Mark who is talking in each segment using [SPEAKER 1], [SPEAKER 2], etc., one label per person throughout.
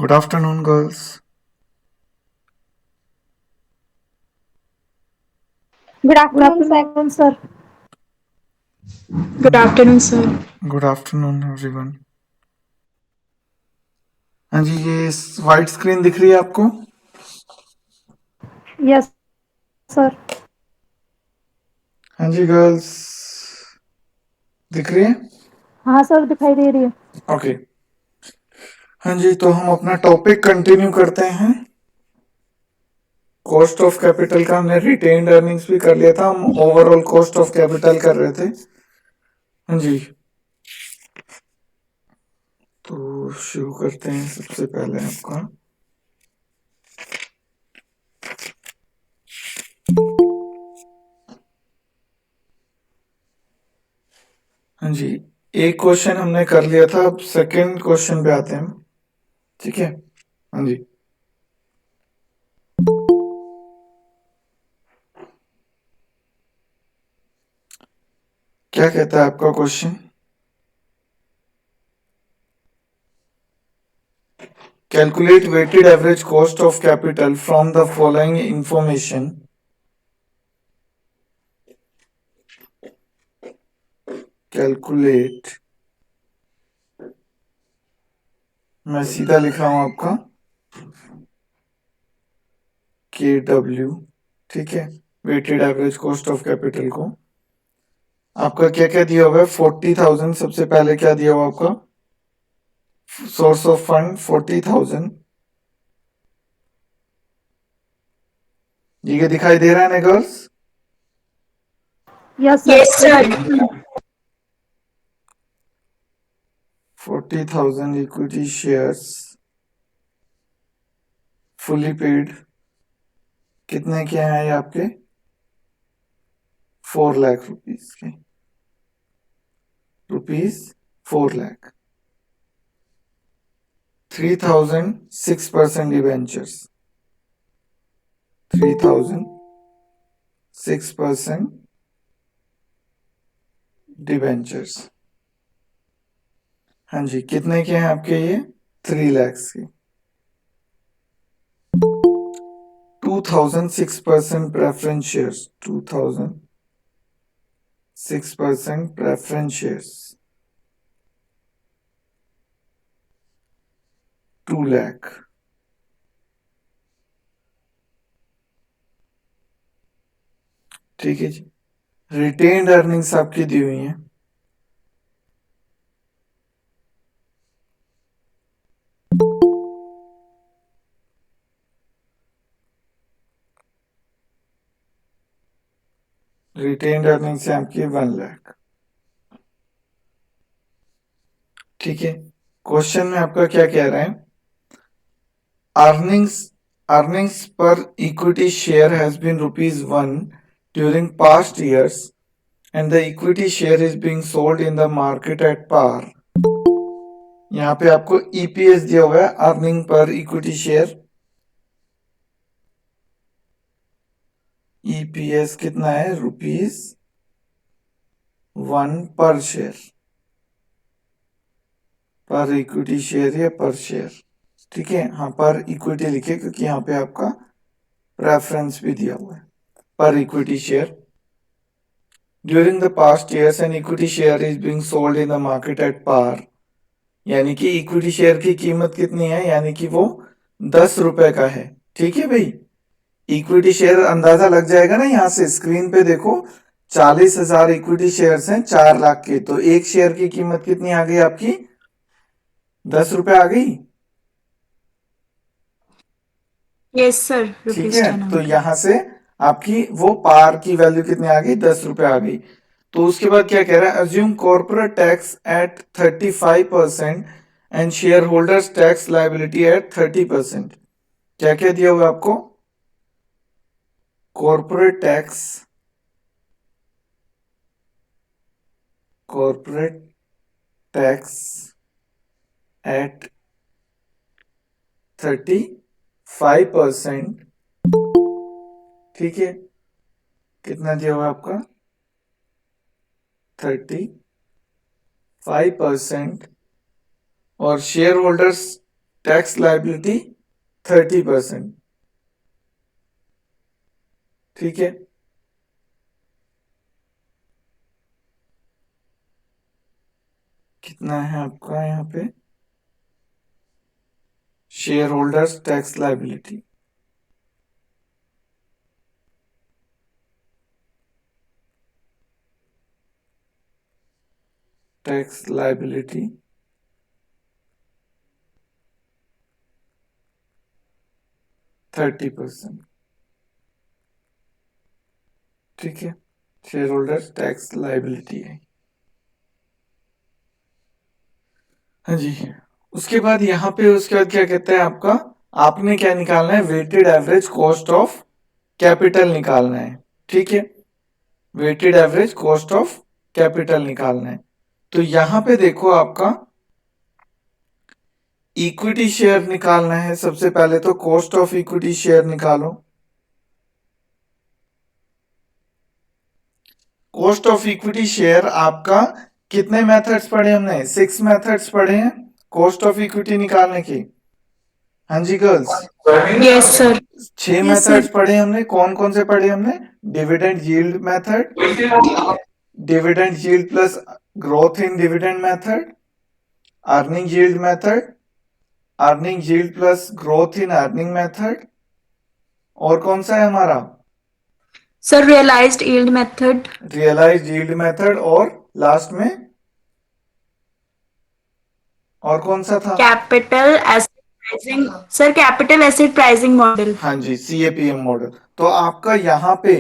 [SPEAKER 1] Good afternoon, girls.
[SPEAKER 2] Good
[SPEAKER 3] Good
[SPEAKER 2] afternoon, sir.
[SPEAKER 3] afternoon, sir.
[SPEAKER 4] Good afternoon, sir.
[SPEAKER 1] Good afternoon, everyone. हाँ जी, ये white screen दिख रही है आपको?
[SPEAKER 3] Yes, sir.
[SPEAKER 1] हाँ जी, गर्ल्स दिख रही है?
[SPEAKER 3] हाँ सर, दिखाई दे रही है।
[SPEAKER 1] ओके। हाँ जी, तो हम अपना टॉपिक कंटिन्यू करते हैं। कॉस्ट ऑफ कैपिटल का हमने रिटेन्ड अर्निंग्स भी कर लिया था, हम ओवरऑल कॉस्ट ऑफ कैपिटल कर रहे थे। हाँ जी, तो शुरू करते हैं। सबसे पहले आपका हाँ जी, एक क्वेश्चन हमने कर लिया था, अब सेकंड क्वेश्चन पे आते हैं हम। ठीक है? हाँ जी, क्या कहता है आपका question? Calculate weighted average cost of capital from the following information. Calculate, मैं सीधा लिख रहा हूं आपका KW, ठीक है, weighted average cost of capital को। आपका क्या क्या दिया हुआ है? 40,000 सबसे पहले क्या दिया हुआ आपका? Source of fund 40,000। ये दिखाई दे रहा है ना girls?
[SPEAKER 3] Yes, sir.
[SPEAKER 4] Yes, sir.
[SPEAKER 1] 40,000 equity shares fully paid. कितने के हैं ये आपके? 4 लाख रुपीस के। रुपीस 4 लाख। 3,000 6% debentures, 3,000 6% debentures। हाँ जी, कितने के हैं आपके ये? 3 lakhs के। 2,000 6% preference shares, 2,000 6% preference shares, 2 lakh। ठीक है जी, रिटेन्ड अर्निंग्स आपकी दी हुई हैं। रिटेन्ड अर्निंग्स है आपकी 1 लाख। ठीक है, क्वेश्चन में आपका क्या कह रहा है? Earnings per equity share has been rupees 1 during past years and the equity share is being sold in the market at par. यहाँ पे आपको EPS दिया हुआ है, earning per equity share. EPS कितना है? ₹1 पर शेयर, पर इक्विटी शेयर या पर शेयर। ठीक है, हाँ पर इक्विटी लिखे क्योंकि यहाँ पे आपका प्रेफरेंस भी दिया हुआ है। Per equity share during the past years an equity share is being sold in the market at par. यानी कि इक्विटी शेयर की कीमत कितनी है? यानी कि वो 10 रुपए का है। ठीक है भाई, इक्विटी शेयर अंदाजा लग जाएगा ना, यहां से स्क्रीन पे देखो 40,000 इक्विटी शेयर्स हैं 4 लाख के, तो एक शेयर की कीमत कितनी आ गई आपकी? 10 रुपए आ गई।
[SPEAKER 4] Yes, sir.
[SPEAKER 1] ठीक
[SPEAKER 4] Rupees
[SPEAKER 1] है,
[SPEAKER 4] 10
[SPEAKER 1] तो
[SPEAKER 4] only.
[SPEAKER 1] यहां से आपकी वो पार की वैल्यू कितनी आ गई? 10 रुपए आ गई। तो उसके बाद क्या कह रहा है? Assume corporate tax at 35% and share holders tax liability at 30%। क्या क्या दिया हुआ आपको? Corporate tax, corporate tax at 35%। ठीक है, कितना दिया हुआ आपका? 35%। और शेयर होल्डर्स टैक्स लाइबिलिटी 30%। ठीक है, कितना है आपका यहाँ पे share holders tax liability? Tax liability 30%। ठीक है, शेयर होल्डर्स टैक्स लाइबिलिटी है। हाँ जी, उसके बाद यहाँ पे उसके बाद क्या कहते हैं आपका, आपने क्या निकालना है, weighted average cost of capital निकालना है। ठीक है, weighted average cost of capital निकालना है। तो यहाँ पे देखो आपका इक्विटी शेयर निकालना है। सबसे पहले तो कॉस्ट ऑफ इक्विटी शेयर निकालो। कॉस्ट ऑफ इक्विटी शेयर आपका कितने मेथड्स पढ़े हमने? 6 मेथड्स पढ़े हैं कॉस्ट ऑफ इक्विटी निकालने की। हाँ जी girls,
[SPEAKER 4] Yes, sir.
[SPEAKER 1] 6
[SPEAKER 4] Yes,
[SPEAKER 1] methods
[SPEAKER 4] sir.
[SPEAKER 1] पढ़े हमने। कौन कौन से पढ़े हमने? Dividend yield method, dividend yield plus growth in dividend method, earning yield method, earning yield plus growth in earning method, और कौन सा है हमारा?
[SPEAKER 4] Sir, realized yield method.
[SPEAKER 1] Realize yield method, और लास्ट में और कौन सा था?
[SPEAKER 4] Capital asset pricing. Sir, capital asset pricing model.
[SPEAKER 1] हाँ जी, CAPM मॉडल। तो आपका यहाँ पे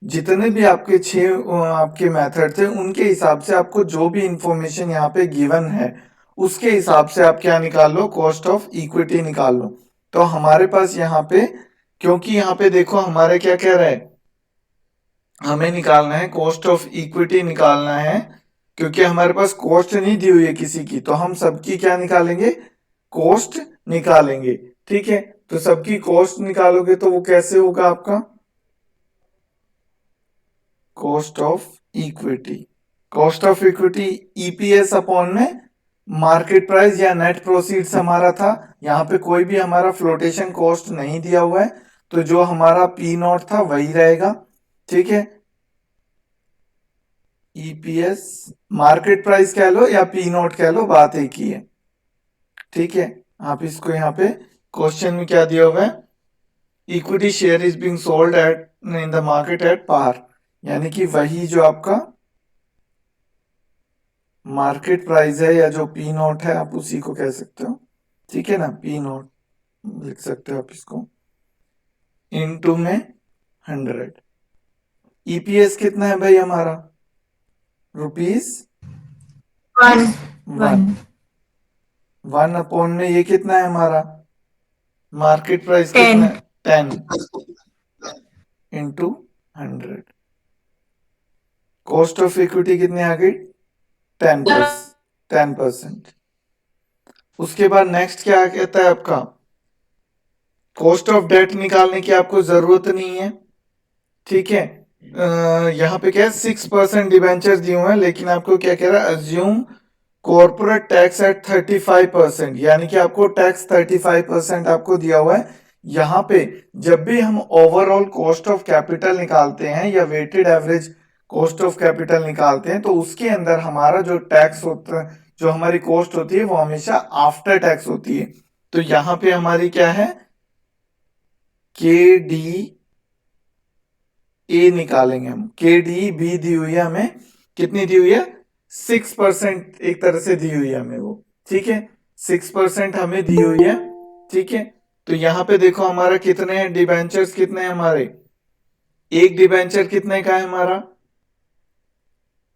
[SPEAKER 1] जितने भी आपके 6 आपके मेथड थे, उनके हिसाब से आपको जो भी इंफॉर्मेशन यहाँ पे गिवन है उसके हिसाब से आप क्या निकाल लो, कॉस्ट ऑफ इक्विटी निकाल लो। तो हमारे पास यहाँ पे, क्योंकि यहाँ पे देखो हमारे क्या कह रहा है, हमें निकालना है कॉस्ट ऑफ इक्विटी निकालना है, क्योंकि हमारे पास कॉस्ट नहीं दी हुई है किसी की, तो हम सबकी क्या निकालेंगे, कॉस्ट निकालेंगे। ठीक है, तो सबकी कॉस्ट निकालोगे तो वो कैसे होगा आपका, cost of equity. Cost of equity EPS upon में मार्केट प्राइस या नेट प्रोसीड्स हमारा था। यहाँ पे कोई भी हमारा फ्लोटेशन कॉस्ट नहीं दिया हुआ है, तो जो हमारा पी नॉट था वही रहेगा। ठीक है, ईपीएस मार्केट प्राइस कह लो या पी नॉट कह लो, बात एक ही है। ठीक है, आप इसको यहाँ पे क्वेश्चन में क्या दिया हुआ है, equity share is being sold at in the market at par, यानी कि वही जो आपका मार्केट प्राइस है या जो पी नॉट है, आप उसी को कह सकते हो। ठीक है ना, पी नॉट लिख सकते हो आप इसको, इनटू में 100। ईपीएस कितना है भाई हमारा, रुपीज
[SPEAKER 4] One.
[SPEAKER 1] 1। 1 अपॉन में ये कितना है हमारा, मार्केट प्राइस कितना है, 10 इंटू 100। कॉस्ट ऑफ इक्विटी कितनी आ गई, 10%। उसके बाद नेक्स्ट क्या कहता है आपका, कॉस्ट ऑफ डेट निकालने की आपको जरूरत नहीं है। ठीक है, यहाँ पे क्या है, 6% डिबेंचर दिए हुए हैं, लेकिन आपको क्या कह रहा है, अज्यूम कॉर्पोरेट टैक्स एट 35%, यानी कि आपको टैक्स 35% आपको दिया हुआ है। यहाँ पे जब भी हम ओवरऑल कॉस्ट ऑफ कैपिटल निकालते हैं या weighted average cost of capital निकालते हैं, तो उसके अंदर हमारा जो टैक्स होता है, जो हमारी कॉस्ट होती है, वो हमेशा आफ्टर टैक्स होती है। तो यहाँ पे हमारी क्या है, के डी ए निकालेंगे हम। के डी बी दी हुई है हमें, कितनी दी हुई है, 6% एक तरह से दी हुई है हमें वो। ठीक है, 6% हमें दी हुई है। ठीक है, तो यहाँ पे देखो हमारा कितने हैं डिबेंचर्स, कितने हैं हमारे, एक डिबेंचर कितने का है हमारा,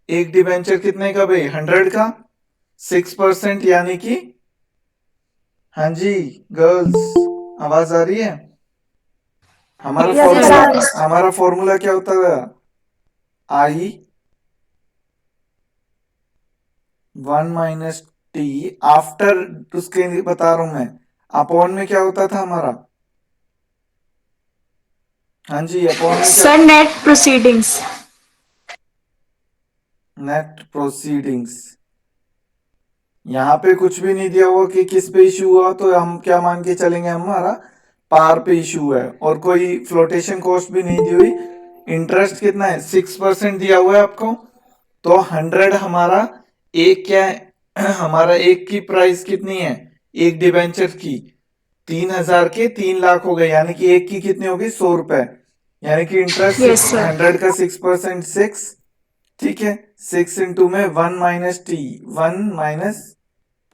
[SPEAKER 1] एक डिबेंचर कितने का भाई, 100 का, 6% यानी कि, हाँ जी गर्ल्स आवाज आ रही है, हमारा
[SPEAKER 3] Yes,
[SPEAKER 1] फॉर्मूला,
[SPEAKER 3] sir.
[SPEAKER 1] हमारा फॉर्मूला क्या होता है, आई 1 माइनस टी आफ्टर, उसके बता रहा हूं मैं, अपॉन में क्या होता था हमारा, हाँ जी अपॉन में क्या,
[SPEAKER 4] Sir, net proceedings.
[SPEAKER 1] Net proceedings. यहाँ पे कुछ भी नहीं दिया हुआ कि किस पे इशू हुआ, तो हम क्या मान के चलेंगे, हमारा पार पे इशू है और कोई फ्लोटेशन कॉस्ट भी नहीं दी हुई। इंटरेस्ट कितना है, 6% दिया हुआ है आपको। तो 100 हमारा एक क्या है हमारा एक की प्राइस कितनी है, एक डिबेंचर की 3000 के 3 लाख हो गए, यानी कि एक की कितनी होगी, 100 रुपए। यानी कि इंटरेस्ट
[SPEAKER 4] Yes, sir.
[SPEAKER 1] 100 का 6% 6, ठीक है। 6 इंटू में 1 माइनस टी, 1 माइनस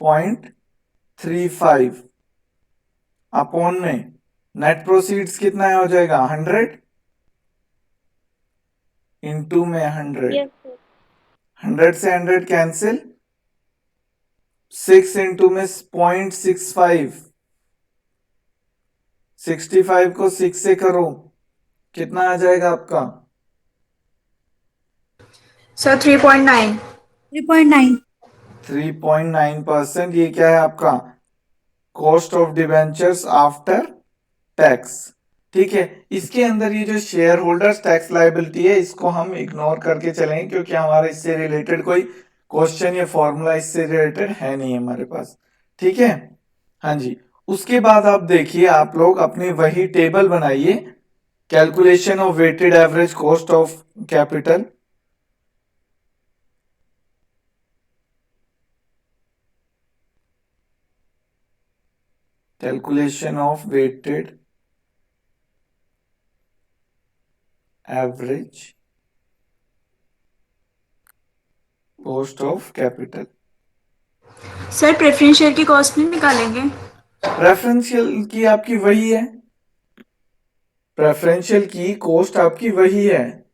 [SPEAKER 1] 0.35 अपॉन में नेट प्रोसीड्स कितना हो जाएगा, 100 इंटू में 100।
[SPEAKER 3] Yes, sir.
[SPEAKER 1] 100 से 100 कैंसिल, 6 इंटू में 0.65, 65 को 6 से करो, कितना आ जाएगा आपका,
[SPEAKER 4] Sir, 3.9.
[SPEAKER 3] 3.9.
[SPEAKER 1] 3.9%। ये क्या है आपका, cost of debentures after tax, ठीक है। इसके अंदर ये जो शेयर होल्डर्स टैक्स लायबिलिटी है, इसको हम इग्नोर करके चलेंगे, क्योंकि हमारा इससे रिलेटेड कोई क्वेश्चन या फॉर्मूला इससे रिलेटेड है नहीं हमारे पास, ठीक है। हाँ जी, उसके बाद आप देखिए, आप लोग अपनी वही टेबल बनाइए, calculation of weighted average cost of capital. Calculation of weighted average cost of capital.
[SPEAKER 4] Sir, preference share की कॉस्ट नहीं निकालेंगे?
[SPEAKER 1] प्रेफरेंशियल की आपकी वही है, प्रेफरेंशियल की कॉस्ट आपकी वही है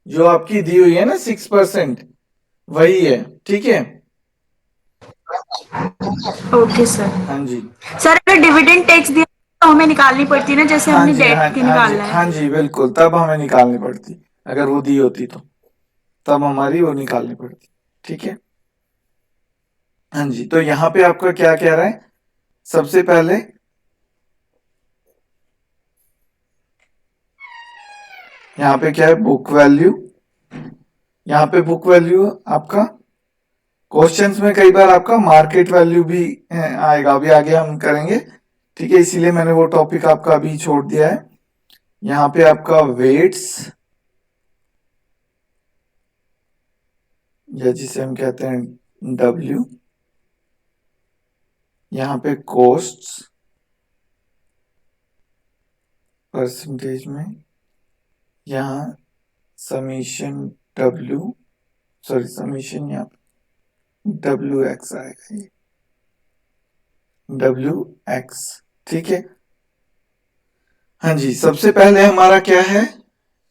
[SPEAKER 1] जो आपकी दी हुई है ना, 6%, वही है, ठीक है।
[SPEAKER 4] Okay sir.
[SPEAKER 1] हाँ जी,
[SPEAKER 4] सर, अगर डिविडेंड टैक्स दिया तो हमें निकालनी पड़ती है ना, जैसे
[SPEAKER 1] हाँ
[SPEAKER 4] हमने
[SPEAKER 1] जी,
[SPEAKER 4] डेट
[SPEAKER 1] हाँ
[SPEAKER 4] की
[SPEAKER 1] हाँ जी,
[SPEAKER 4] निकालना है।
[SPEAKER 1] हाँ जी, बिल्कुल, तब हमें निकालनी पड़ती, अगर वो दी होती तो तब हमारी वो निकालनी पड़ती, ठीक है। हाँ जी, तो यहाँ पे आपका क्या कह रहा है, सबसे पहले यहाँ पे क्या है, बुक वैल्यू। यहाँ पे बुक वैल्यू आपका, क्वेश्चंस में कई बार आपका मार्केट वैल्यू भी आएगा, अभी आगे हम करेंगे, ठीक है। इसीलिए मैंने वो टॉपिक आपका अभी छोड़ दिया है। यहाँ पे आपका वेट्स, या जिसे हम कहते हैं डब्ल्यू, यहाँ पे कॉस्ट्स परसेंटेज में, यहाँ समीशन डब्ल्यू, सॉरी समीशन, यहाँ डब्ल्यू एक्स आएगा, ये डब्ल्यू एक्स, ठीक है। हाँ जी, सबसे पहले हमारा क्या है,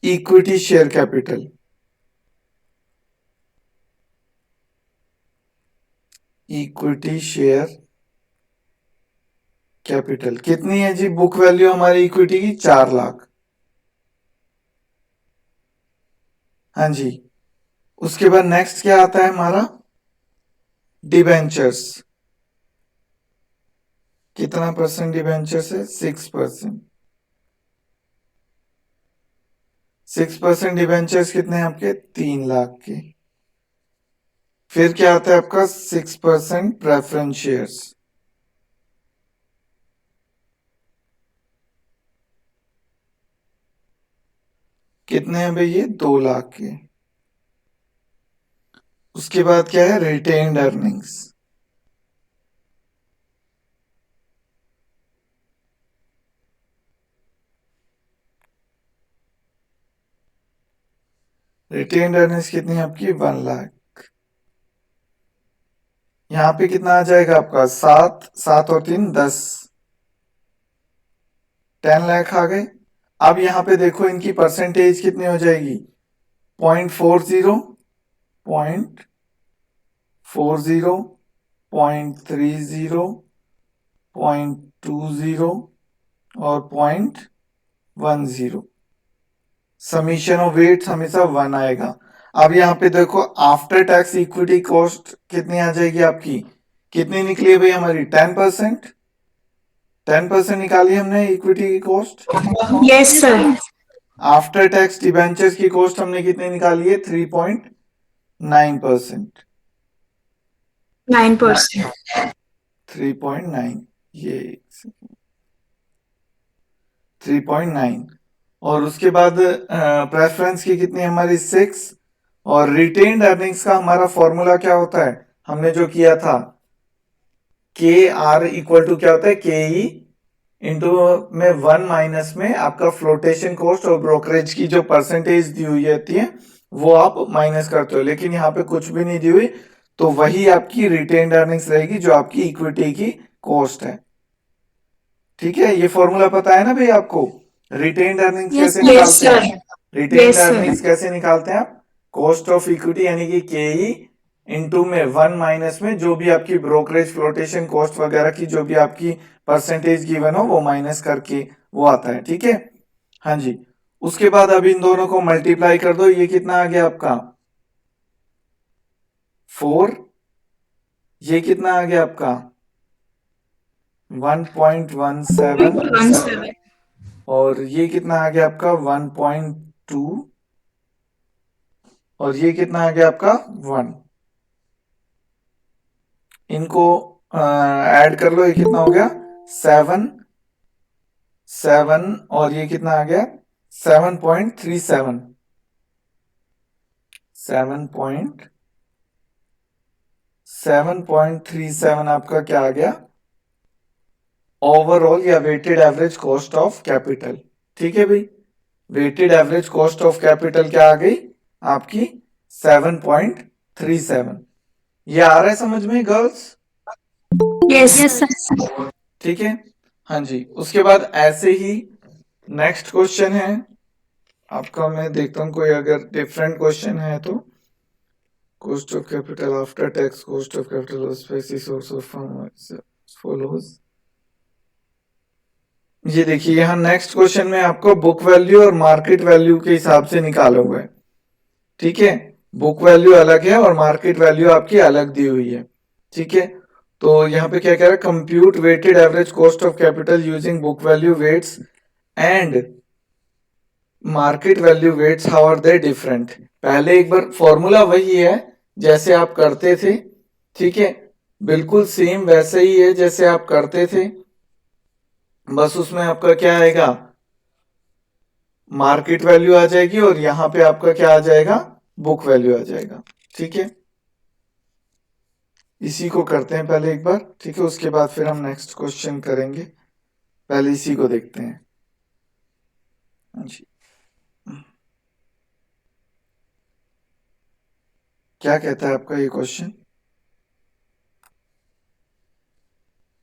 [SPEAKER 1] equity share capital. Equity share capital कितनी है जी, बुक वैल्यू हमारी इक्विटी की 4 लाख। हाँ जी, उसके बाद नेक्स्ट क्या आता है हमारा, डिबेंचर्स। कितना परसेंट डिबेंचर्स है, 6%। 6% डिबेंचर्स कितने हैं आपके, 3 लाख के। फिर क्या आता है आपका, 6% प्रेफरेंस शेयर्स, कितने हैं भाई, ये 2 लाख के। उसके बाद क्या है, रिटेन्ड अर्निंग्स। रिटेन्ड अर्निंग्स कितनी है आपकी, 1 लाख। यहाँ पे कितना आ जाएगा आपका, 7, 7 और 3 10, 10 लाख आ गए। अब यहाँ पे देखो इनकी परसेंटेज कितनी हो जाएगी, 0.40, 0.40, 0.30, 0.20 और 0.10। समीशन ऑफ वेट्स हमेशा 1 आएगा। अब यहाँ पे देखो, आफ्टर टैक्स इक्विटी कॉस्ट कितनी आ जाएगी आपकी, कितनी निकली है भाई हमारी, 10%। 10% निकाली हमने इक्विटी की cost.
[SPEAKER 4] Yes sir.
[SPEAKER 1] After tax debentures की कॉस्ट हमने कितनी निकाली है, 3.9%।
[SPEAKER 4] 9%.
[SPEAKER 1] 3.9, ये 3.9, और उसके बाद प्रेफरेंस की कितनी हमारी 6, और रिटेन्ड अर्निंग्स का हमारा फॉर्मूला क्या होता है, हमने जो किया था के आर इक्वल टू क्या होता है, के ई इंटू में 1 माइनस में आपका फ्लोटेशन कॉस्ट और ब्रोकरेज की जो परसेंटेज दी हुई होती है वो आप माइनस करते हो, लेकिन यहाँ पे कुछ भी नहीं दी हुई, तो वही आपकी रिटेन्ड अर्निंग्स रहेगी जो आपकी इक्विटी की कॉस्ट है। ठीक है, ये फॉर्मूला पता है ना भाई आपको, रिटेन्ड अर्निंग्स कैसे
[SPEAKER 4] Yes,
[SPEAKER 1] निकालते
[SPEAKER 4] sir.
[SPEAKER 1] हैं, रिटेन्ड
[SPEAKER 4] Yes, sir.
[SPEAKER 1] अर्निंग्स कैसे निकालते हैं आप, कॉस्ट ऑफ इक्विटी यानी कि के ई इंटू में 1 माइनस में जो भी आपकी ब्रोकरेज फ्लोटेशन कॉस्ट वगैरह की जो भी आपकी परसेंटेज गिवन हो वो माइनस करके वो आता है। ठीक है, हाँ जी, उसके बाद अब इन दोनों को मल्टीप्लाई कर दो, ये कितना आ गया आपका 4, ये कितना आ गया आपका 1.17,
[SPEAKER 4] 1.17.
[SPEAKER 1] और ये कितना आ गया आपका 1.2, और ये कितना आ गया आपका 1, इनको ऐड कर लो, ये कितना हो गया 7, और ये कितना आ गया 7.37, 7.37 आपका क्या आ गया ओवरऑल या weighted average cost of capital. ठीक है भाई, weighted average cost of capital क्या आ गई आपकी 7.37, ये आ रहा है समझ में girls?
[SPEAKER 4] Yes,
[SPEAKER 3] Yes,
[SPEAKER 4] sir.
[SPEAKER 3] sir.
[SPEAKER 1] ठीक है, हाँ जी, उसके बाद ऐसे ही नेक्स्ट क्वेश्चन है आपका, मैं देखता हूँ कोई अगर डिफरेंट क्वेश्चन है तो, cost of capital after tax, cost of capital source of follows. ये देखिए यहाँ नेक्स्ट क्वेश्चन में आपको बुक वैल्यू और मार्केट वैल्यू के हिसाब से निकालोगे। ठीक है, बुक वैल्यू अलग है और मार्केट वैल्यू आपकी अलग दी हुई है। ठीक है, तो यहाँ पे क्या कह रहा है, compute weighted average cost of capital using book value weights and market value weights, how are they different. पहले एक बार फॉर्मूला वही है जैसे आप करते थे, ठीक है, बिल्कुल सेम वैसे ही है जैसे आप करते थे, बस उसमें आपका क्या आएगा मार्केट वैल्यू आ जाएगी और यहाँ पे आपका क्या आ जाएगा बुक वैल्यू आ जाएगा। ठीक है, इसी को करते हैं पहले एक बार, ठीक है, उसके बाद फिर हम नेक्स्ट क्वेश्चन करेंगे, पहले इसी को देखते हैं। हाँ जी, क्या कहता है आपका ये क्वेश्चन,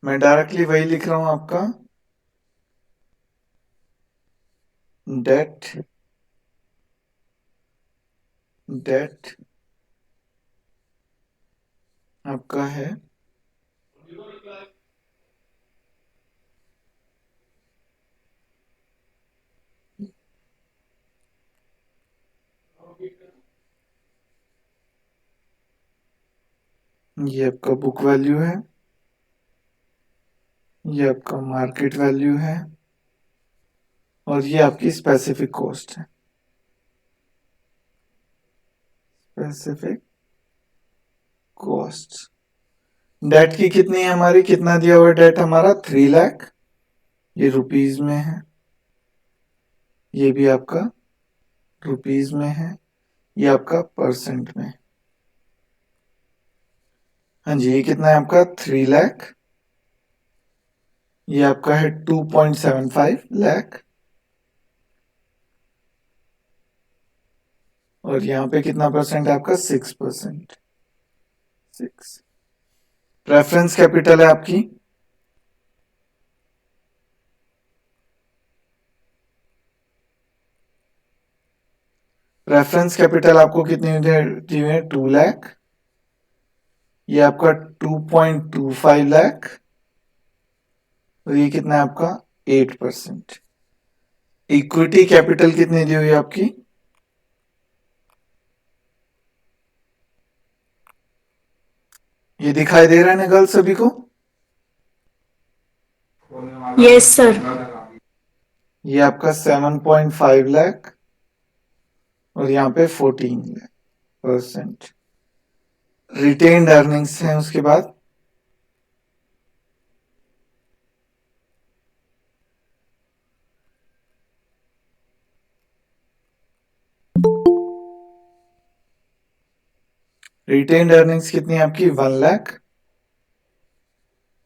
[SPEAKER 1] मैं डायरेक्टली वही लिख रहा हूं आपका, डेट डेट आपका है ये आपका बुक वैल्यू है, ये आपका मार्केट वैल्यू है, और ये आपकी स्पेसिफिक कॉस्ट है, स्पेसिफिक कॉस्ट। डेट की कितनी है हमारी, कितना दिया हुआ डेट हमारा 3 लाख, ये रुपीज में है, ये भी आपका रुपीज में है, ये आपका परसेंट में। हाँ जी, ये कितना है आपका 3 लाख, ये आपका है 2.75 लाख, और यहाँ पे कितना परसेंट है आपका 6%, 6। प्रेफरेंस कैपिटल है आपकी रेफरेंस कैपिटल आपको कितनी दी हुई है 2 लाख, ये आपका 2.25 लाख, और ये कितना है आपका 8%। इक्विटी कैपिटल कितनी दी हुई है आपकी, ये दिखाई दे रहा है ना गर्ल्स सभी को,
[SPEAKER 4] Yes, sir.
[SPEAKER 1] ये आपका 7.5 लाख, और यहाँ पे 14% रिटेन्ड अर्निंग्स हैं उसके बाद, रिटेन्ड अर्निंग्स कितनी है आपकी 1 लाख,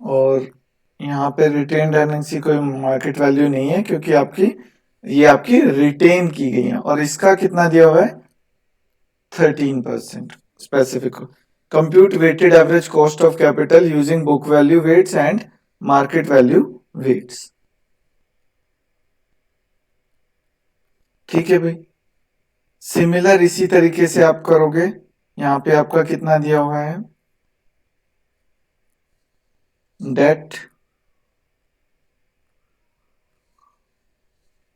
[SPEAKER 1] और यहाँ पे रिटेन्ड अर्निंग्स की कोई मार्केट वैल्यू नहीं है क्योंकि ये आपकी रिटेन की गई है, और इसका कितना दिया हुआ है 13%। Specific compute weighted average cost of capital using book value weights and market value weights. ठीक है भाई, सिमिलर इसी तरीके से आप करोगे। यहाँ पे आपका कितना दिया हुआ है, debt,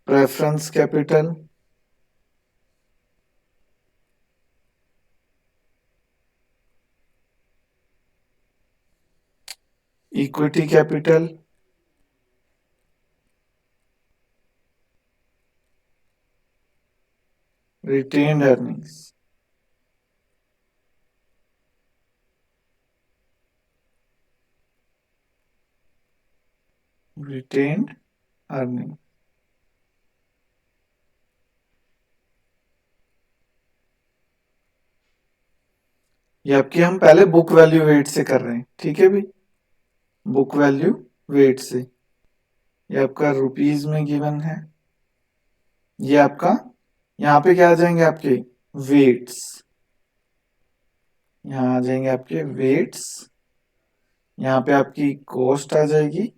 [SPEAKER 1] preference capital, equity capital, retained earnings, retained earning. ये आपकी हम पहले बुक वैल्यू वेट से कर रहे हैं, ठीक है भाई, बुक वैल्यू वेट से। ये आपका रुपीज में गिवन है, ये आपका यहाँ पे क्या आ जाएंगे आपके वेट्स, यहाँ आ जाएंगे आपके वेट्स, यहाँ पे आपकी कॉस्ट आ जाएगी,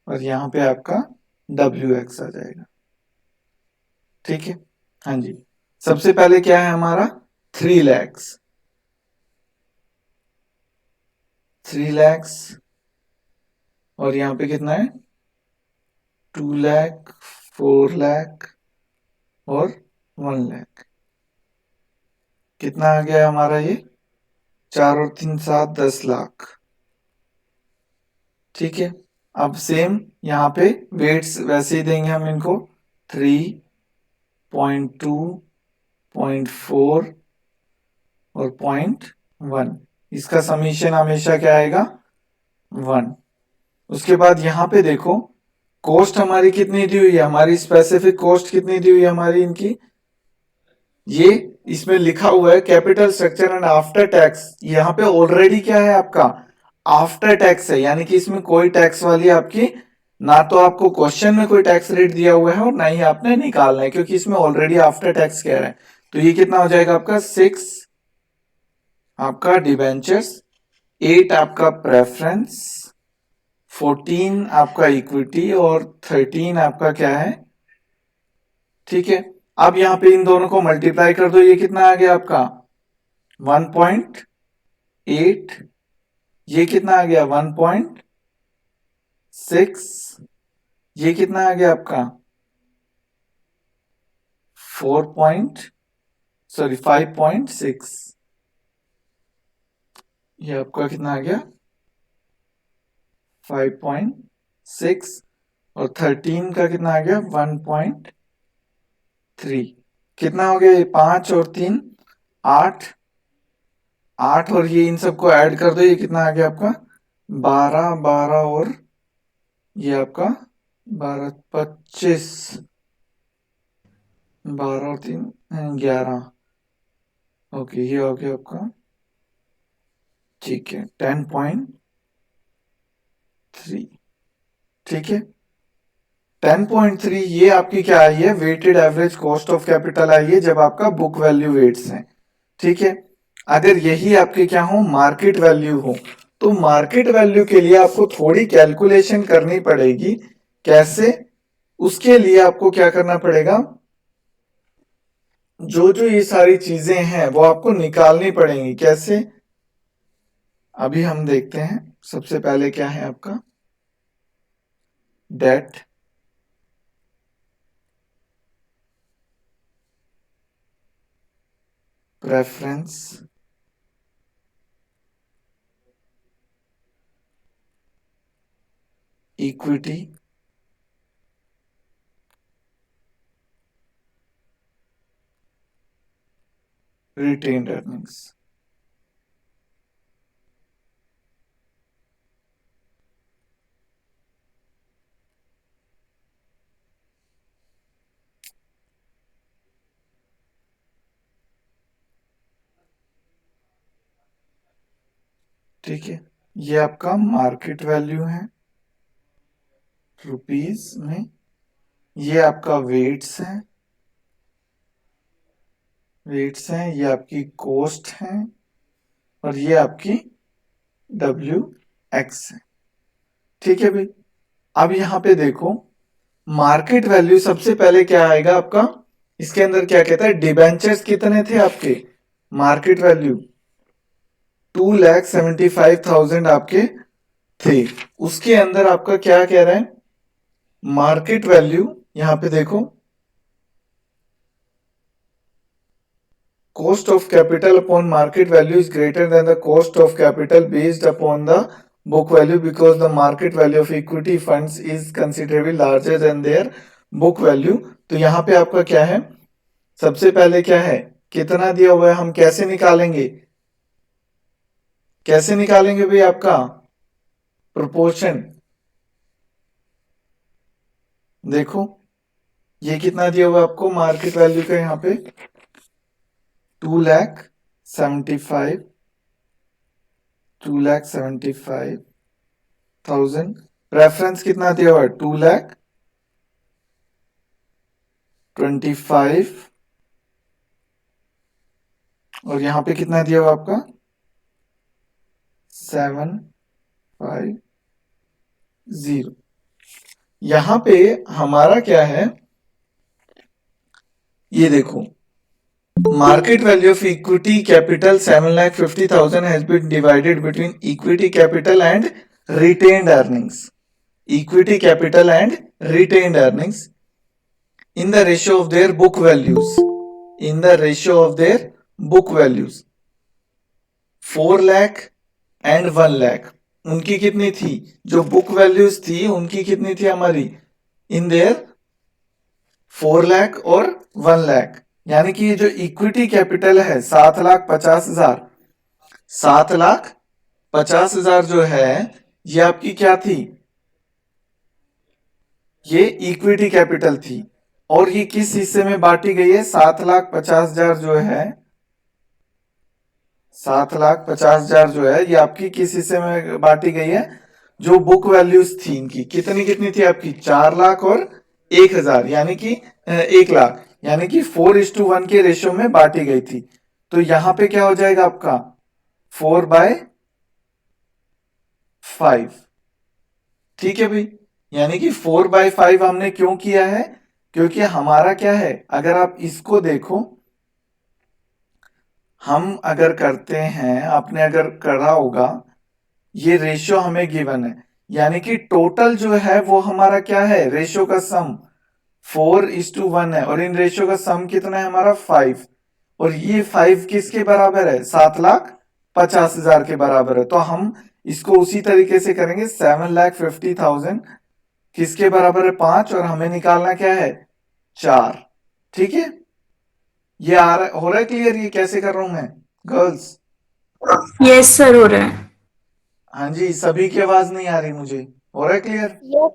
[SPEAKER 1] और यहाँ पे आपका WX आ जाएगा। ठीक है, हाँ जी। सबसे पहले क्या है हमारा 3 लैक्स, 3 लैक्स, और यहाँ पे कितना है 2 लाख, 4 लाख और 1 लाख। कितना आ गया हमारा ये 4 और 3 7 10 लाख। ठीक है, अब सेम यहाँ पे वेट्स वैसे ही देंगे हम इनको 3.2, 0.4 और 0.1। इसका समीशन हमेशा क्या आएगा 1। उसके बाद यहाँ पे देखो कॉस्ट हमारी कितनी दी हुई है, हमारी स्पेसिफिक कॉस्ट कितनी दी हुई है हमारी इनकी, ये इसमें लिखा हुआ है capital structure and after tax. यहाँ पे ऑलरेडी क्या है आपका आफ्टर टैक्स है, यानी कि इसमें कोई टैक्स वाली आपकी, ना तो आपको क्वेश्चन में कोई टैक्स रेट दिया हुआ है और ना ही आपने निकालना है, क्योंकि इसमें ऑलरेडी आफ्टर टैक्स कह रहा है। तो ये कितना हो जाएगा आपका 6 आपका डिबेंचर्स, 8 आपका प्रेफरेंस, 14 आपका इक्विटी और 13 आपका क्या है। ठीक है, अब यहां पे इन दोनों को मल्टीप्लाई कर दो, ये कितना आ गया आपका 1.8, ये कितना आ गया 1.6, ये कितना आ गया आपका 5.6, ये आपका कितना आ गया 5.6, और 13 का कितना आ गया 1.3। कितना हो गया ये 5 और 3 8, 8 और ये इन सबको ऐड कर दो, ये कितना आ गया आपका 12, 12 और ये आपका 12 25, 12 और 3 11। ओके, ये हो गया आपका, ठीक है 10.3। ठीक है, 10.3 ये आपकी क्या आई है weighted average cost of capital आई है जब आपका बुक वैल्यू वेट्स है। ठीक है, अगर यही आपके क्या हो मार्केट वैल्यू हो, तो मार्केट वैल्यू के लिए आपको थोड़ी कैलकुलेशन करनी पड़ेगी। कैसे, उसके लिए आपको क्या करना पड़ेगा, जो जो ये सारी चीजें हैं वो आपको निकालनी पड़ेंगी। कैसे, अभी हम देखते हैं। सबसे पहले क्या है आपका debt, preference, equity, retained earnings. ठीक है, ये आपका मार्केट वैल्यू है रुपीस में, ये आपका वेट्स है, ये आपकी कॉस्ट है, और ये आपकी WX है। ठीक है भाई, अब यहाँ पे देखो मार्केट वैल्यू सबसे पहले क्या आएगा आपका, इसके अंदर क्या कहता है, डिबेंचर्स कितने थे आपके, मार्केट वैल्यू 2,75,000 आपके थे, उसके अंदर आपका क्या कह रहा है, मार्केट वैल्यू, यहां पे देखो cost of capital upon market value is greater than the cost of capital based upon the book value because the market value of equity funds is considerably larger than their book value। तो यहाँ पे आपका क्या है, सबसे पहले क्या है, कितना दिया हुआ है, हम कैसे निकालेंगे, भाई आपका प्रोपोर्शन, देखो ये कितना दिया हुआ है आपको मार्केट वैल्यू का, यहाँ पे 2,75,000, रेफरेंस कितना दिया हुआ है 2,25,000, और यहां पे कितना दिया हुआ आपका 750। यहां पे हमारा क्या है, ये देखो market value of equity capital 7,50,000 has been divided between equity capital and retained earnings, equity capital and retained earnings in the ratio of their book values, 4 lakh and 1 lakh, उनकी कितनी थी, जो बुक वैल्यूज थी उनकी कितनी थी हमारी, in their 4 lakh और 1 लाख, यानी कि ये जो इक्विटी कैपिटल है 7,50,000, 7,50,000 जो है ये आपकी क्या थी, ये इक्विटी कैपिटल थी, और ये किस हिस्से में बांटी गई है, 7,50,000 जो है, 7,50,000 जो है ये आपकी किस हिस्से में बांटी गई है, जो बुक वैल्यूज थी इनकी कितनी थी आपकी 4 लाख और 1,000, यानी कि 1 लाख, यानी कि 4:1 के रेशियो में बांटी गई थी। तो यहां पे क्या हो जाएगा आपका 4/5, ठीक है भाई, यानी कि 4/5 हमने क्यों किया है, क्योंकि हमारा क्या है, अगर आप इसको देखो, हम अगर करते हैं, आपने अगर करा होगा, ये रेशियो हमें गिवन है, यानी कि टोटल जो है वो हमारा क्या है, रेशियो का सम 4:1 है, और इन रेशियो का सम कितना है हमारा 5, और ये 5 किसके बराबर है, 7,50,000 के बराबर है। तो हम इसको उसी तरीके से करेंगे, 7,50,000 किसके बराबर है 5, और हमें निकालना क्या है 4, ठीक है, ये हो रहा है क्लियर, ये कैसे कर रहा हूं मैं गर्ल्स,
[SPEAKER 4] यस सर हो रहा है।
[SPEAKER 1] हाँ जी, सभी की आवाज नहीं आ रही मुझे, हो रहा है क्लियर,
[SPEAKER 4] यस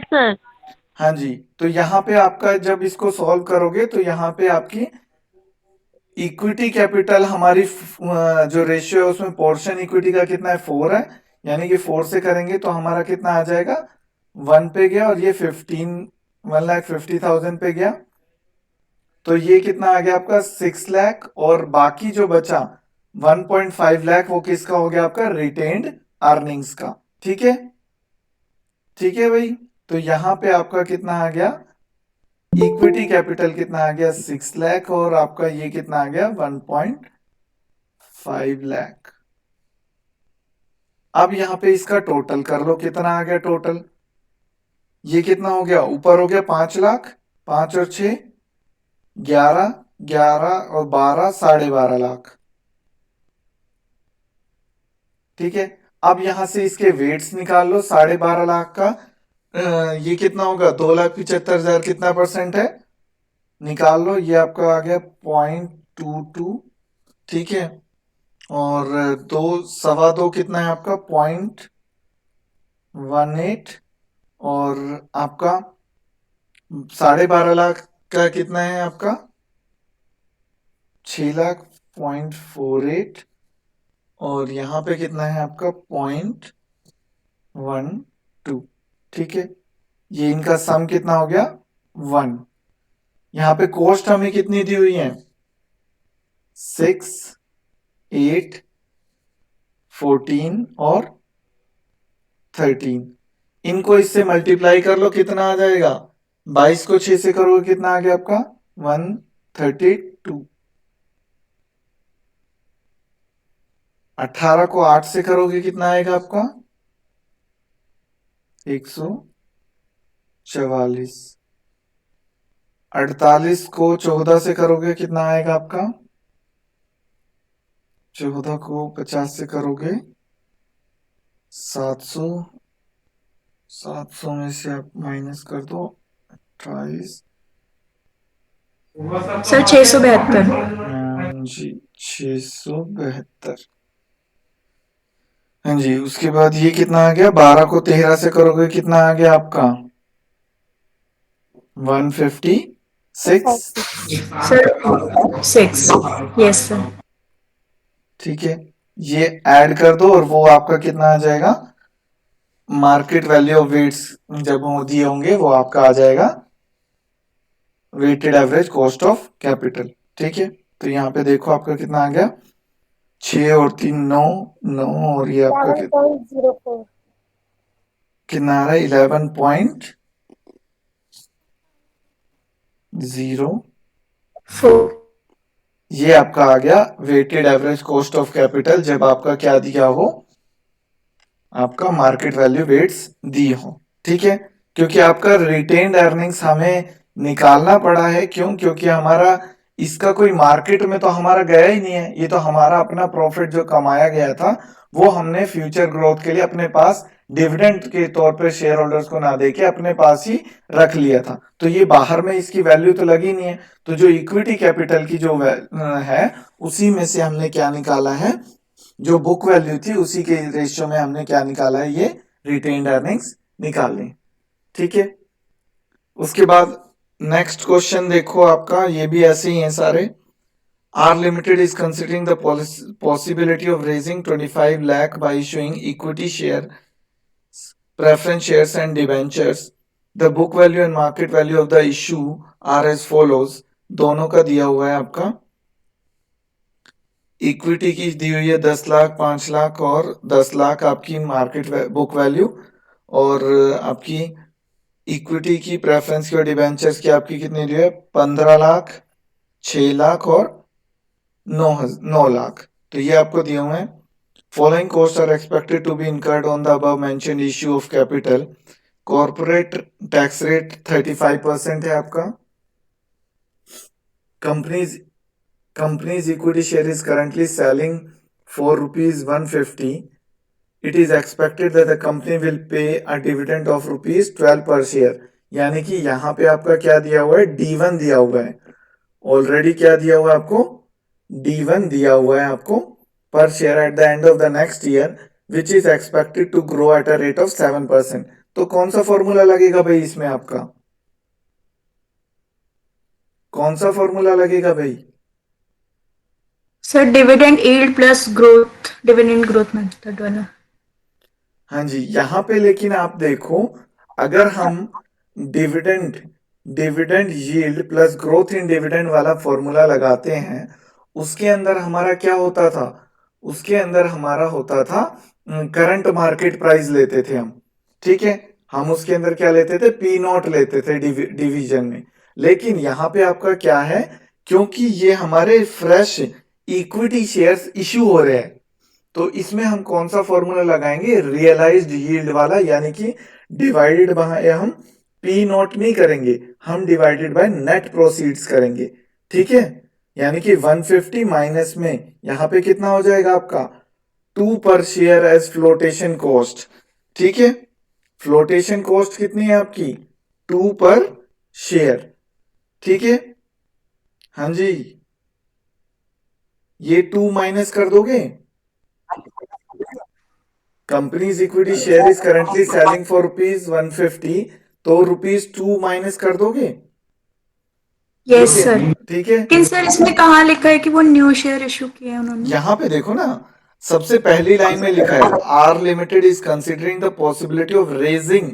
[SPEAKER 4] सर।
[SPEAKER 1] हाँ जी। तो यहाँ पे आपका जब इसको सॉल्व करोगे तो यहाँ पे आपकी इक्विटी कैपिटल हमारी जो रेशियो है उसमें पोर्शन इक्विटी का कितना है 4 है, यानी कि 4 से करेंगे तो हमारा कितना आ जाएगा 1 पे गया, और ये 1,50,000 पे गया, तो ये कितना आ गया आपका 6 लाख, और बाकी जो बचा 1.5 लाख वो किसका हो गया आपका रिटेन्ड अर्निंग्स का, ठीक है भाई। तो यहाँ पे आपका कितना आ गया, इक्विटी कैपिटल कितना आ गया 6 लाख, और आपका ये कितना आ गया 1.5 लाख। अब यहाँ पे इसका टोटल कर लो, कितना आ गया टोटल, ये कितना हो गया, ऊपर हो गया 5 लाख, 5 और 6 11, 11 और 12 12.5 लाख, ठीक है। अब यहां से इसके वेट्स निकाल लो, 12.5 लाख का ये कितना होगा 2,75,000, कितना परसेंट है निकाल लो, ये आपका आ गया 0.22, ठीक है, और 2.25 कितना है आपका 0.18, और आपका 12.5 लाख का कितना है आपका 6 लाख 0.48, और यहाँ पे कितना है आपका 0.12, ठीक है। ये इनका सम कितना हो गया 1। यहाँ पे कॉस्ट हमें कितनी दी हुई है 6, 8, 14 और 13। इनको इससे मल्टीप्लाई कर लो, कितना आ जाएगा 22 को 6 से करोगे कितना आ गया आपका 132। 18 को 8 से करोगे कितना आएगा आपका 144। 48 को 14 से करोगे कितना आएगा आपका 14 को 50 से करोगे 700। 700 में से आप माइनस कर दो 28।
[SPEAKER 4] सर 672।
[SPEAKER 1] जी 672। हाँ जी, उसके बाद ये कितना आ गया 12 को 13 से करोगे कितना आ गया आपका 156।
[SPEAKER 4] सर 6। Yes sir.
[SPEAKER 1] ठीक है, ये ऐड कर दो और वो आपका कितना आ जाएगा मार्केट वैल्यू ऑफ वेट्स जब वो दिए होंगे वो आपका आ जाएगा weighted average cost of capital. ठीक है, तो यहाँ पे देखो आपका कितना आ गया 6 और 3 9 9 और ये आपका कितना आ रहा है 11.04। ये आपका आ गया weighted average cost of capital जब आपका क्या दिया हो आपका मार्केट वैल्यू वेट्स दी हो। ठीक है, क्योंकि आपका रिटेन्ड अर्निंग्स हमें निकालना पड़ा है, क्यों, क्योंकि हमारा इसका कोई मार्केट में तो हमारा गया ही नहीं है, ये तो हमारा अपना प्रॉफिट जो कमाया गया था वो हमने फ्यूचर ग्रोथ के लिए अपने पास डिविडेंड के तौर पे शेयर होल्डर्स को ना देके अपने पास ही रख लिया था, तो ये बाहर में इसकी वैल्यू तो लगी नहीं है। तो जो इक्विटी कैपिटल की जो है उसी में से हमने क्या निकाला है जो बुक वैल्यू थी उसी के रेशियो में हमने क्या निकाला है ये रिटेन्ड अर्निंग्स निकाल ली। ठीक है, उसके बाद नेक्स्ट क्वेश्चन देखो आपका ये भी ऐसे ही है सारे। R Limited is considering the possibility of raising 25 lakh by issuing equity share, preference shares and debentures. The book value and market value of the issue are as follows. दोनों का दिया हुआ है आपका। इक्विटी की दी हुई है 10 लाख, 5 लाख और 10 लाख आपकी मार्केट बुक वैल्यू, और आपकी इक्विटी की प्रेफरेंस की और डिबेंचर्स की आपकी कितनी दी है 15 लाख, 6 लाख और 9 लाख। तो ये आपको दिए हुए हैं। Following cost are expected to be incurred on the above mentioned issue of capital. Corporate tax rate 35% है आपका। Company's equity share is currently selling for ₹150. It is expected that the company will pay a dividend of ₹12 per share. यानी कि यहाँ पे आपका क्या दिया हुआ है D1 दिया हुआ है ऑलरेडी। क्या दिया हुआ है आपको D1 दिया हुआ है आपको per share at the end of the next year which is expected to grow at a rate of 7%। तो कौन सा फॉर्मूला लगेगा भाई इसमें आपका, कौन सा फॉर्मूला लगेगा भाई
[SPEAKER 4] sir dividend yield plus growth, dividend growth method वाला।
[SPEAKER 1] हाँ जी, यहाँ पे लेकिन आप देखो अगर हम dividend yield plus growth in dividend वाला फॉर्मूला लगाते हैं उसके अंदर हमारा क्या होता था, उसके अंदर हमारा होता था करंट मार्केट प्राइस लेते थे हम। ठीक है, हम उसके अंदर क्या लेते थे पी नॉट लेते थे डिवीजन में। लेकिन यहाँ पे आपका क्या है, क्योंकि ये हमारे फ्रेश इक्विटी शेयर्स इश्यू हो रहे हैं तो इसमें हम कौन सा फॉर्मूला लगाएंगे रियलाइज्ड यील्ड वाला, यानी कि डिवाइडेड बाय हम पी नॉट नहीं करेंगे, हम डिवाइडेड बाय नेट प्रोसीड्स करेंगे। ठीक है, यानी कि 150 माइनस में यहाँ पे कितना हो जाएगा आपका 2 पर शेयर एज फ्लोटेशन कॉस्ट। ठीक है, फ्लोटेशन कॉस्ट कितनी है आपकी 2 पर शेयर। ठीक है, हाँ जी, ये 2 माइनस कर दोगे। Companies equity share is currently selling for ₹150, तो ₹2 माइनस कर दोगे।
[SPEAKER 4] Yes sir.
[SPEAKER 1] ठीक है,
[SPEAKER 4] लेकिन सर इसमें कहाँ लिखा है कि वो न्यू शेयर इशू किए हैं उन्होंने?
[SPEAKER 1] यहाँ पे देखो ना सबसे पहली लाइन में लिखा है R limited is considering the possibility of raising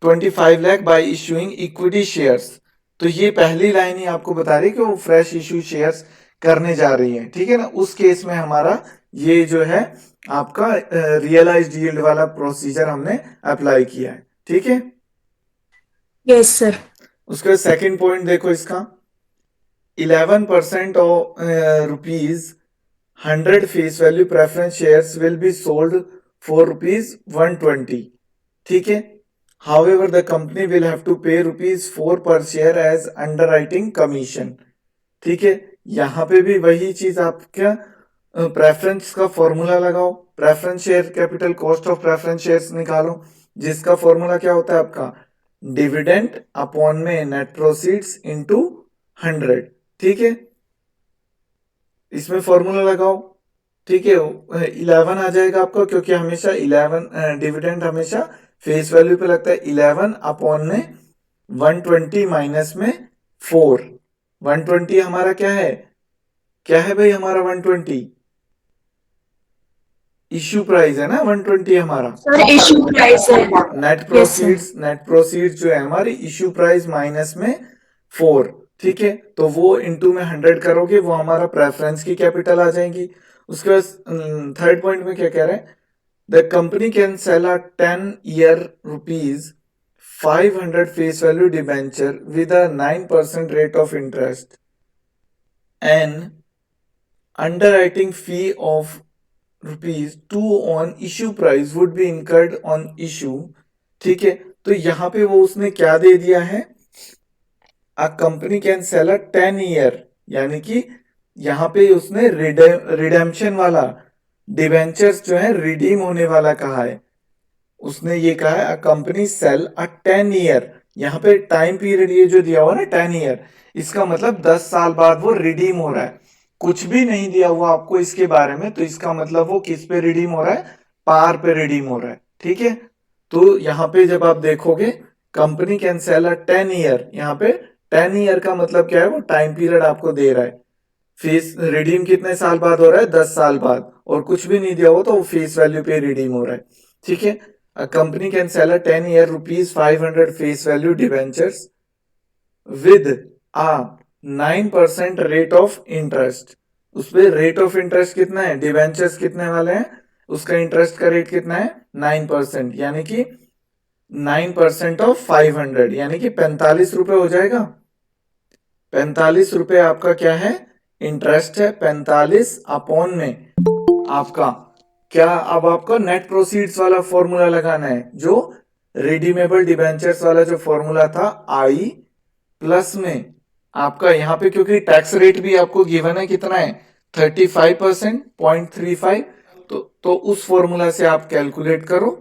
[SPEAKER 1] 25 lakh by issuing equity shares. तो ये पहली लाइन ही आपको बता रही है कि वो फ्रेश इशू शेयर्स करने जा रही है, ठीक है ना। उस केस में हमारा ये जो है आपका रियलाइज्ड यील्ड वाला प्रोसीजर हमने अप्लाई किया है, ठीक है।
[SPEAKER 4] Yes, sir.
[SPEAKER 1] उसके बाद सेकंड पॉइंट देखो इसका 11% of rupees 100 face value preference shares will be sold for rupees 120, ठीक है। However, the company will have to pay rupees 4 per share as underwriting commission, ठीक है। यहाँ पे भी वही चीज आप क्या प्रेफरेंस का फॉर्मूला लगाओ, preference share capital cost of preference shares निकालो, जिसका फॉर्मूला क्या होता है आपका डिविडेंड अपॉन में नेट प्रोसीड्स इनटू 100, ठीक है। इसमें फॉर्मूला लगाओ, ठीक है। 11 आ जाएगा आपका, क्योंकि हमेशा 11 डिविडेंड हमेशा फेस वैल्यू पे लगता है। 11 अपॉन में 120 माइनस में 4। 120 हमारा क्या है भाई हमारा 120 इश्यू प्राइस है ना, 120 हमारा
[SPEAKER 4] Sir, issue price है.
[SPEAKER 1] Net
[SPEAKER 4] Yes, sir.
[SPEAKER 1] प्रोसीड्स जो है हमारी इश्यू प्राइस माइनस में 4, ठीक है। तो वो इनटू में 100 करोगे, वो हमारा प्रेफरेंस की कैपिटल आ जाएगी। उसके बाद थर्ड पॉइंट में क्या कह रहे हैं, the company can sell a 10-year rupees 500 face value debenture with a 9% rate of interest and underwriting fee of ₹2 on issue price would be incurred on issue, ठीक है। तो यहाँ पे वो उसने क्या दे दिया है, a company can sell a 10 year, यानी कि यहाँ पे उसने रिडेम्पशन वाला डिवेंचर्स जो है रिडीम होने वाला कहा है। उसने ये कहा है a company sell a 10 year, यहाँ पे टाइम पीरियड ये जो दिया हुआ ना 10 year, इसका मतलब 10 साल बाद वो रिडीम हो रहा है। कुछ भी नहीं दिया हुआ आपको इसके बारे में, तो इसका मतलब वो किस पे रिडीम हो रहा है, पार पे रिडीम हो रहा है, ठीक है। तो यहाँ पे जब आप देखोगे company can sell a 10 year, यहाँ पे 10 year का मतलब क्या है, वो टाइम पीरियड आपको दे रहा है। फेस रिडीम कितने साल बाद हो रहा है, 10 साल बाद, और कुछ भी नहीं दिया हो तो वो फेस वैल्यू पे रिडीम हो रहा है, ठीक है। A company can sell a 10-year ₹500 face value debentures with a 9% rate of interest। उस पे रेट ऑफ इंटरेस्ट कितना है, डिवेंचर्स कितने वाले हैं, उसका इंटरेस्ट का रेट कितना है 9%, यानी कि 9% ऑफ 500, यानी कि 45 रुपए हो जाएगा। 45 रुपए आपका क्या है, इंटरेस्ट है। 45 अपॉन में आपका क्या, अब आपका नेट प्रोसीड्स वाला फॉर्मूला लगाना है, जो रिडीमेबल डिबेंचर्स वाला जो फॉर्मूला था, आई प्लस में आपका यहाँ पे क्योंकि टैक्स रेट भी आपको गिवन है कितना है 35%, 0.35, तो उस फॉर्मूला से आप कैलकुलेट करो,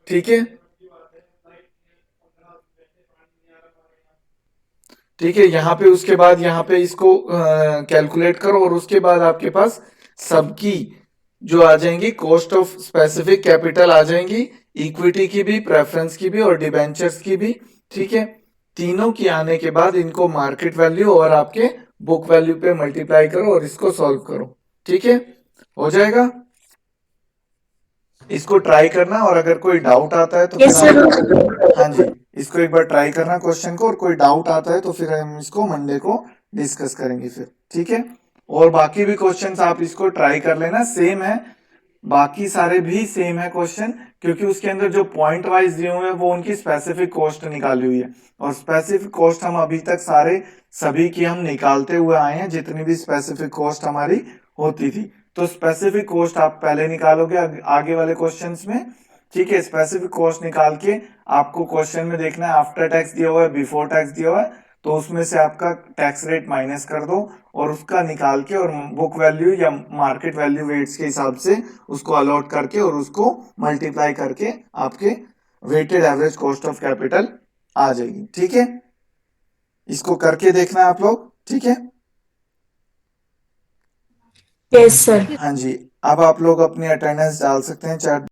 [SPEAKER 1] ठीक है। ठीक है, यहाँ पे उसके बाद यहाँ पे इसको कैलकुलेट करो, और उसके बाद आपके पास सबकी जो आ जाएंगी कॉस्ट ऑफ स्पेसिफिक कैपिटल आ जाएंगी, इक्विटी की भी, प्रेफरेंस की भी और डिबेंचर्स की भी, ठीक है। तीनों की आने के बाद इनको मार्केट वैल्यू और आपके बुक वैल्यू पे मल्टीप्लाई करो और इसको सॉल्व करो, ठीक है। हो जाएगा, इसको ट्राई करना, और अगर कोई डाउट आता है तो
[SPEAKER 4] Yes,
[SPEAKER 1] फिर
[SPEAKER 4] sir.
[SPEAKER 1] हम, हाँ जी, इसको एक बार ट्राई करना क्वेश्चन को, और कोई डाउट आता है तो फिर हम इसको मंडे को डिस्कस करेंगे फिर, ठीक है। और बाकी भी क्वेश्चंस आप इसको ट्राई कर लेना, सेम है, बाकी सारे भी सेम है क्वेश्चन, क्योंकि उसके अंदर जो पॉइंट वाइज दिए हुए हैं वो उनकी स्पेसिफिक कॉस्ट निकाली हुई है, और स्पेसिफिक कॉस्ट हम अभी तक सारे सभी की हम निकालते हुए आए हैं, जितनी भी स्पेसिफिक कॉस्ट हमारी होती थी। तो स्पेसिफिक कॉस्ट आप पहले निकालोगे आगे वाले क्वेश्चंस में, ठीक है। स्पेसिफिक कॉस्ट निकाल के आपको क्वेश्चन में देखना है आफ्टर टैक्स दिया हुआ है, बिफोर टैक्स दिया हुआ है, तो उसमें से आपका टैक्स रेट माइनस कर दो और उसका निकाल के, और बुक वैल्यू या मार्केट वैल्यू वेट्स के हिसाब से उसको अलॉट करके और उसको मल्टीप्लाई करके आपके weighted average cost of capital आ जाएगी, ठीक है। इसको करके देखना आप लोग, ठीक है।
[SPEAKER 4] Yes, sir.
[SPEAKER 1] हाँ जी, अब आप लोग अपनी अटेंडेंस डाल सकते हैं चैट